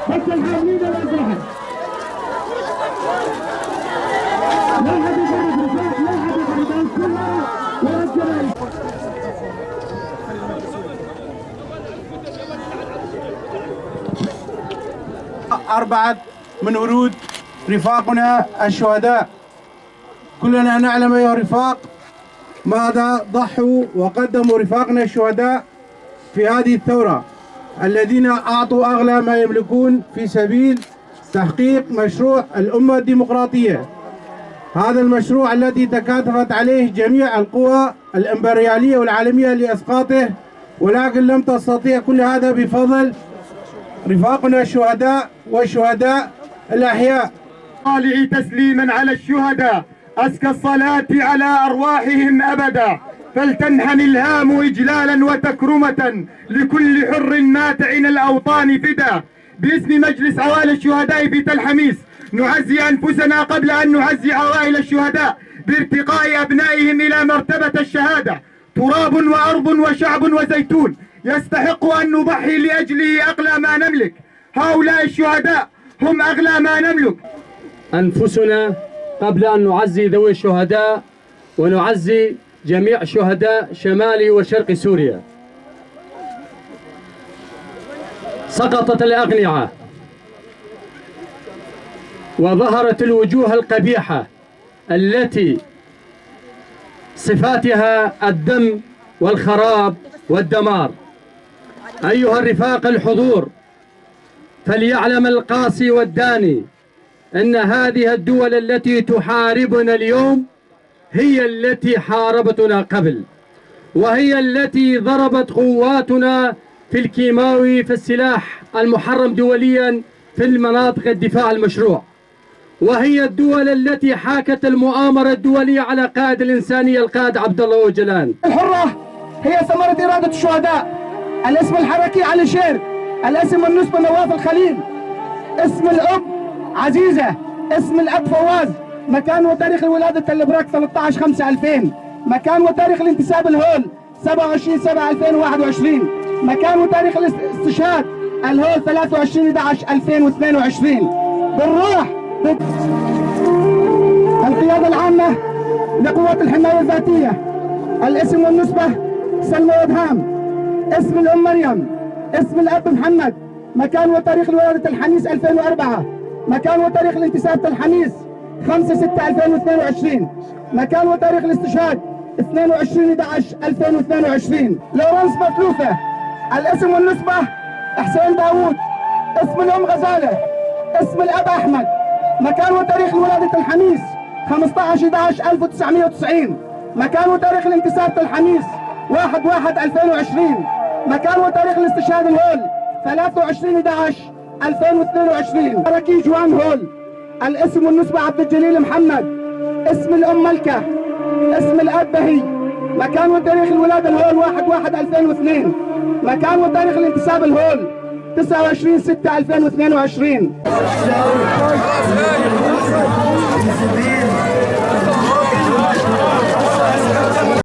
بس الحاملين الأسلحة لا حد يجرب رفاق، لا حد يجرب الناس كلها ورجل. أربعة من ورود رفاقنا الشهداء. كلنا نعلم أيها الرفاق ماذا ضحوا وقدموا رفاقنا الشهداء في هذه الثورة، الذين أعطوا أغلى ما يملكون في سبيل تحقيق مشروع الأمة الديمقراطية. هذا المشروع الذي تكاتفت عليه جميع القوى الإمبريالية والعالمية لإسقاطه، ولكن لم تستطيع كل هذا بفضل رفاقنا الشهداء والشهداء الأحياء. طالع تسليما على الشهداء، أزكى الصلاة على أرواحهم أبدا، فلتنحني الهام إجلالا وتكرمة لكل حر مات عن الأوطان فدا. باسم مجلس عوائل الشهداء في تل حميس نعزي أنفسنا قبل أن نعزي عوائل الشهداء بارتقاء أبنائهم إلى مرتبة الشهادة. تراب وأرض وشعب وزيتون يستحق أن نضحي لأجله أغلى ما نملك. هؤلاء الشهداء هم أغلى ما نملك. أنفسنا قبل أن نعزي ذوي الشهداء ونعزي جميع شهداء شمال وشرق سوريا. سقطت الأغنية وظهرت الوجوه القبيحة التي صفاتها الدم والخراب والدمار. أيها الرفاق الحضور، فليعلم القاصي والداني أن هذه الدول التي تحاربنا اليوم هي التي حاربتنا قبل، وهي التي ضربت قواتنا في الكيماوي في السلاح المحرم دوليا في المناطق الدفاع المشروع، وهي الدول التي حاكت المؤامرة الدولية على قائد الإنسانية القائد عبد الله وجلان. الحرة هي ثمرة إرادة الشهداء. الاسم الحركي علي شير، الاسم النسبة نواف الخليل، اسم الأب عزيزة، اسم الأب فواز. مكان وتاريخ الولادة تل برك 13/5/2000. مكان وتاريخ الانتساب الهول 27/7/2021. مكان وتاريخ الاستشهاد الهول 23/11/2022. بالروح القيادة العامة لقوات الحماية الذاتية. الاسم والنسبة سلمى وادهام، اسم الأم مريم، اسم الأب محمد. مكان وتاريخ الولادة الحميس 2004. مكان وتاريخ الانتساب تل حميس 5/6/2022. مكان وتاريخ الاستشهاد 22/11/2022. لورنس مكلوفة. الاسم والنسبة حسين داوود، اسم الأم غزالة، اسم الأب أحمد. مكان وتاريخ الولادة الحميس 15/11/1990. مكان وتاريخ الانتساب تل حميس 1/1/2020. مكان وتاريخ الاستشهاد الهول 23/11/2022. حركي جوان هول. الاسم والنسبة عبد الجليل محمد، اسم الأم ملكة، اسم الأب بهي. مكان وتاريخ الولادة الهول 1/1/2002. مكان وتاريخ الانتساب الهول 29/6/2022.